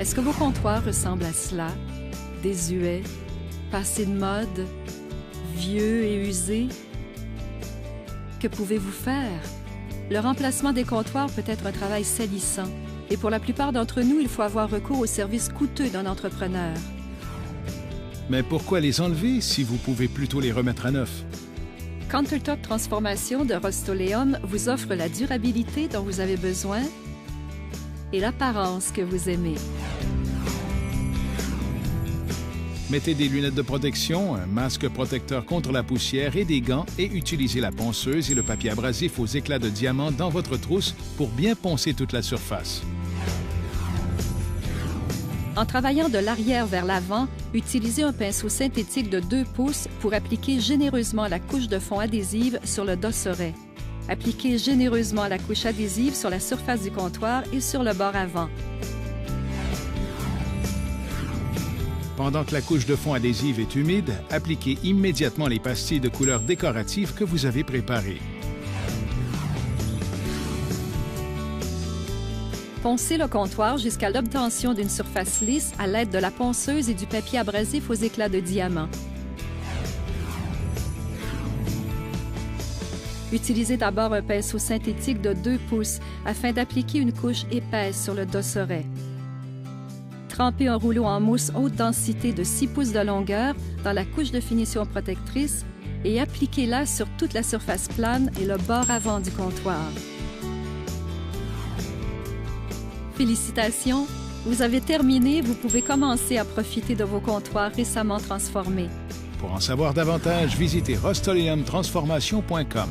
Est-ce que vos comptoirs ressemblent à cela? Désuets, passés de mode, vieux et usés? Que pouvez-vous faire? Le remplacement des comptoirs peut être un travail salissant et pour la plupart d'entre nous, il faut avoir recours aux services coûteux d'un entrepreneur. Mais pourquoi les enlever si vous pouvez plutôt les remettre à neuf? Countertop Transformation de Rust-Oleum vous offre la durabilité dont vous avez besoin et l'apparence que vous aimez. Mettez des lunettes de protection, un masque protecteur contre la poussière et des gants et utilisez la ponceuse et le papier abrasif aux éclats de diamant dans votre trousse pour bien poncer toute la surface. En travaillant de l'arrière vers l'avant, utilisez un pinceau synthétique de 2 pouces pour appliquer généreusement la couche de fond adhésive sur le dosseret. Appliquez généreusement la couche adhésive sur la surface du comptoir et sur le bord avant. Pendant que la couche de fond adhésive est humide, appliquez immédiatement les pastilles de couleurs décoratives que vous avez préparées. Poncez le comptoir jusqu'à l'obtention d'une surface lisse à l'aide de la ponceuse et du papier abrasif aux éclats de diamant. Utilisez d'abord un pinceau synthétique de 2 pouces afin d'appliquer une couche épaisse sur le dosseret. Trempez un rouleau en mousse haute densité de 6 pouces de longueur dans la couche de finition protectrice et appliquez-la sur toute la surface plane et le bord avant du comptoir. Félicitations! Vous avez terminé, vous pouvez commencer à profiter de vos comptoirs récemment transformés. Pour en savoir davantage, visitez rustoleumtransformation.com.